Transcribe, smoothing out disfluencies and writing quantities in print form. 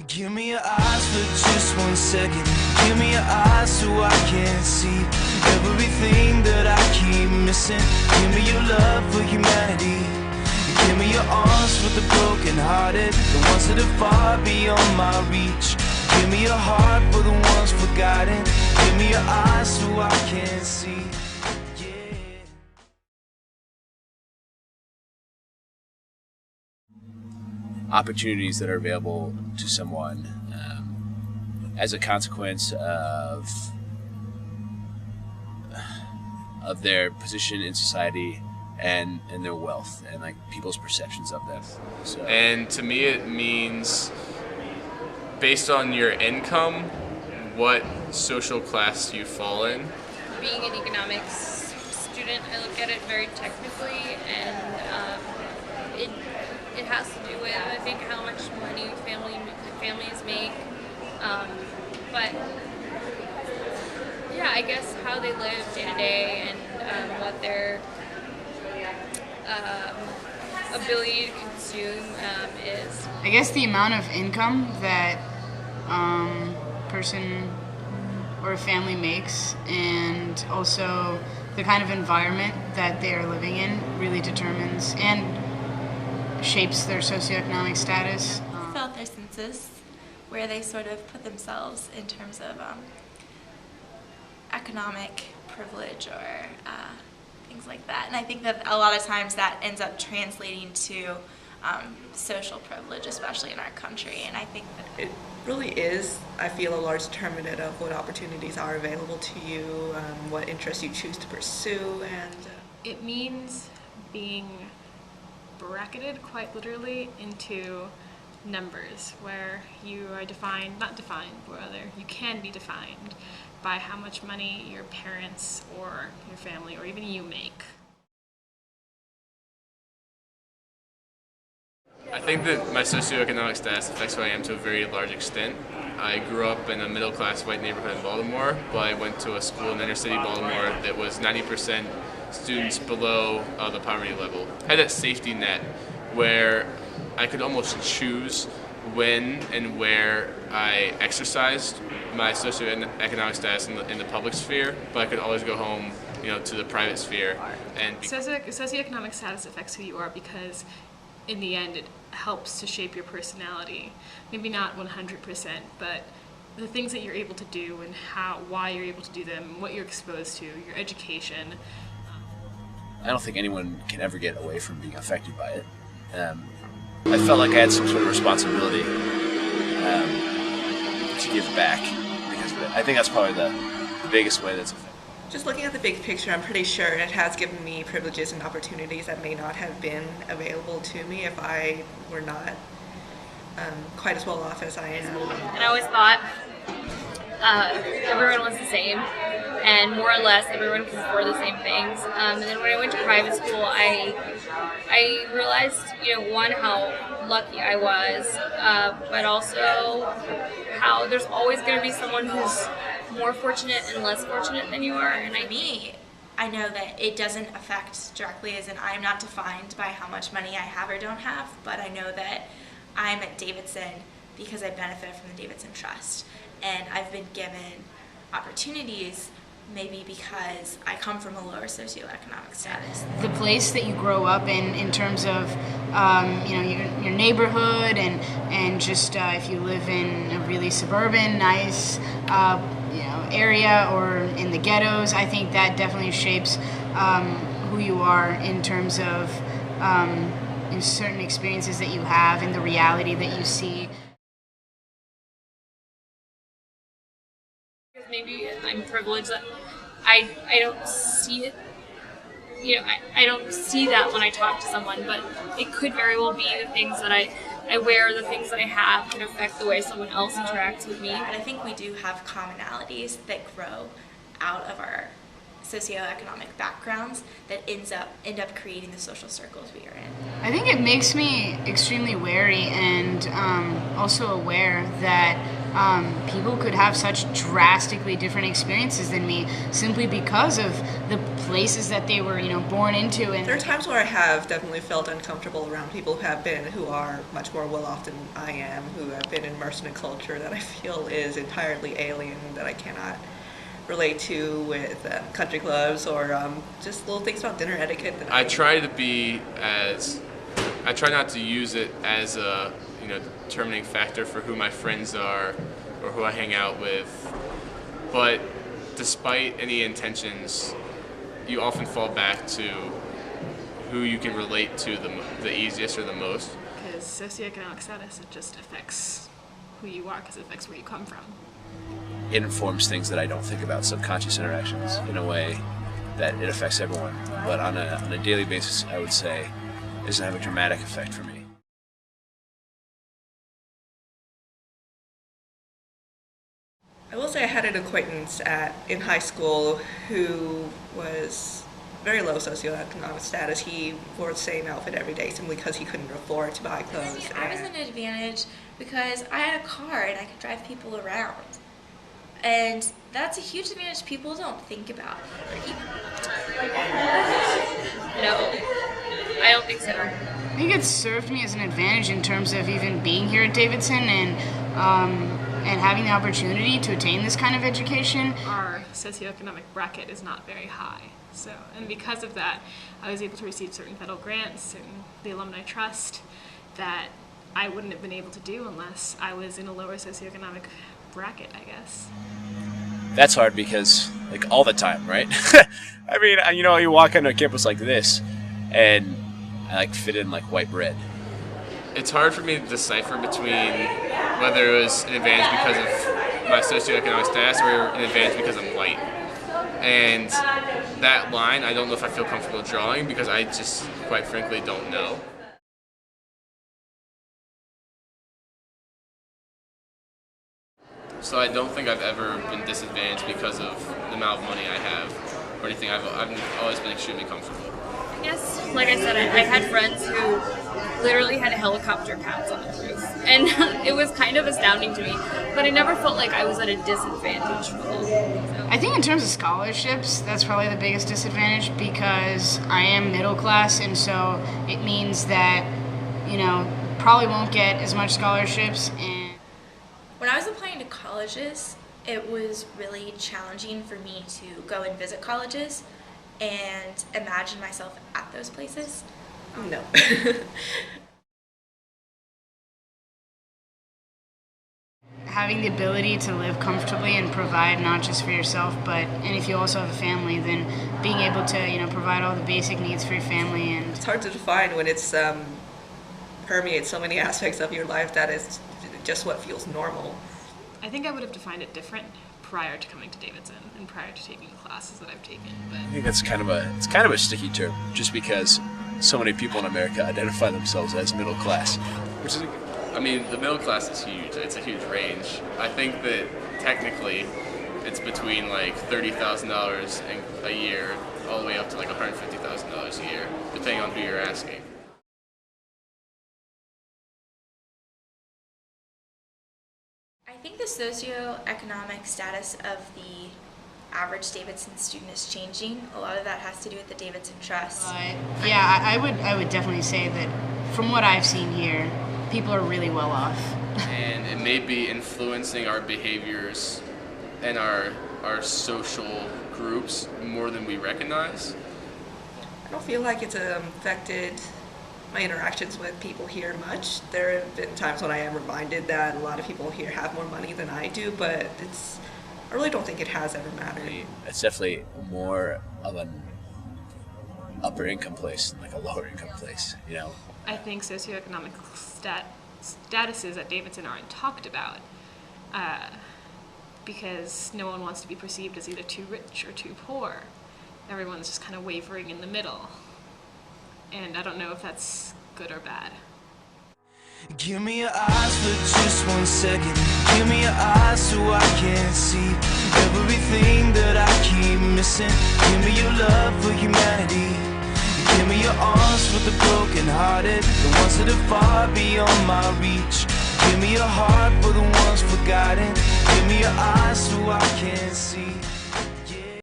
Give me your eyes for just 1 second. Give me your eyes so I can see everything that I keep missing. Give me your love for humanity. Give me your arms for the broken-hearted, the ones that are far beyond my reach. Give me your heart for the ones forgotten. Give me your eyes so I can see. Opportunities that are available to someone as a consequence of their position in society and their wealth and like people's perceptions of them. So. And to me it means based on your income, what social class you fall in. Being an economics student, I look at it very technically, and it has to do with, I think, how much money families make, but yeah, I guess how they live day to day and what their ability to consume is. I guess the amount of income that person or a family makes, and also the kind of environment that they are living in really determines and shapes their socioeconomic status. I felt their census, where they sort of put themselves in terms of economic privilege or things like that. And I think that a lot of times that ends up translating to social privilege, especially in our country. And I think that it really is, I feel, a large determinant of what opportunities are available to you, what interests you choose to pursue, and it means being bracketed quite literally into numbers, where you are defined, not defined, but rather you can be defined by how much money your parents or your family or even you make. I think that my socioeconomic status affects who I am to a very large extent. I grew up in a middle-class white neighborhood in Baltimore, but I went to a school in inner-city Baltimore that was 90% students below the poverty level. I had that safety net where I could almost choose when and where I exercised my socioeconomic status in the public sphere, but I could always go home, to the private sphere. And socioeconomic status affects who you are because in the end it helps to shape your personality. Maybe not 100%, but the things that you're able to do and why you're able to do them, what you're exposed to, your education. I don't think anyone can ever get away from being affected by it. I felt like I had some sort of responsibility to give back because of it. I think that's probably the biggest way that's affected. just looking at the big picture, I'm pretty sure it has given me privileges and opportunities that may not have been available to me if I were not quite as well off as I am. And I always thought everyone was the same, and more or less everyone can afford the same things. And then when I went to private school, I realized, one, how lucky I was, but also how there's always going to be someone who's more fortunate and less fortunate than you are. And I know that it doesn't affect directly, as in I'm not defined by how much money I have or don't have, but I know that I'm at Davidson because I benefit from the Davidson Trust, and I've been given opportunities maybe because I come from a lower socioeconomic status. The place that you grow up in terms of your neighborhood, and just if you live in a really suburban, nice area, or in the ghettos, I think that definitely shapes who you are in terms of certain experiences that you have and the reality that you see. Maybe I'm privileged that I don't see it. I don't see that when I talk to someone, but it could very well be the things that I wear, the things that I have can affect the way someone else interacts with me. But I think we do have commonalities that grow out of our socioeconomic backgrounds that end up creating the social circles we are in. I think it makes me extremely wary and also aware that people could have such drastically different experiences than me simply because of the places that they were, born into. And there are times where I have definitely felt uncomfortable around people who are much more well off than I am, who have been immersed in a culture that I feel is entirely alien, that I cannot relate to, with country clubs or just little things about dinner etiquette. I try not to use it as a determining factor for who my friends are or who I hang out with. But despite any intentions, you often fall back to who you can relate to the easiest or the most. Because socioeconomic status, it just affects who you are, because it affects where you come from. It informs things that I don't think about, subconscious interactions, in a way that it affects everyone. But on a daily basis, I would say it doesn't have a dramatic effect for me. I will say I had an acquaintance in high school who was very low socioeconomic status. He wore the same outfit every day simply because he couldn't afford to buy clothes. I was an advantage because I had a car and I could drive people around. And that's a huge advantage people don't think about. No, I don't think so. I think it served me as an advantage in terms of even being here at Davidson and having the opportunity to attain this kind of education. Our socioeconomic bracket is not very high. So, and because of that, I was able to receive certain federal grants and the alumni trust that I wouldn't have been able to do unless I was in a lower socioeconomic bracket, I guess. That's hard because, all the time, right? I mean, you walk onto a campus like this, and I fit in like white bread. It's hard for me to decipher between whether it was an advantage because of my socioeconomic status or an advantage because I'm white. And that line, I don't know if I feel comfortable drawing because I just, quite frankly, don't know. So I don't think I've ever been disadvantaged because of the amount of money I have or anything. I've always been extremely comfortable. I guess, like I said, I had friends who literally had helicopter pads on their roof. And it was kind of astounding to me. But I never felt like I was at a disadvantage from them. So. I think in terms of scholarships, that's probably the biggest disadvantage because I am middle class, and so it means that, probably won't get as much scholarships. And when I was applying to colleges, it was really challenging for me to go and visit colleges and imagine myself at those places. No. Having the ability to live comfortably and provide not just for yourself, and if you also have a family, then being able to, provide all the basic needs for your family. And it's hard to define when it's permeates so many aspects of your life that is just what feels normal. I think I would have defined it different prior to coming to Davidson and prior to taking the classes that I've taken. But I think that's kind of a sticky term, just because so many people in America identify themselves as middle class, which is the middle class is huge. It's a huge range. I think that technically it's between $30,000 a year all the way up to $150,000 a year, depending on who you're asking. I think the socioeconomic status of the average Davidson student is changing. A lot of that has to do with the Davidson Trust. Yeah, I would definitely say that from what I've seen here, people are really well off. And it may be influencing our behaviors and our social groups more than we recognize. I don't feel like it's affected my interactions with people here much. There have been times when I am reminded that a lot of people here have more money than I do, but I really don't think it has ever mattered. It's definitely more of an upper income place than a lower income place, I think socioeconomic statuses at Davidson aren't talked about because no one wants to be perceived as either too rich or too poor. Everyone's just kind of wavering in the middle. And I don't know if that's good or bad. Give me your eyes for just 1 second. Give me your eyes so I can see everything that I keep missing. Give me your love for humanity. Give me your arms for the broken hearted, the ones that are far beyond my reach. Give me your heart for the ones forgotten. Give me your eyes so I can see.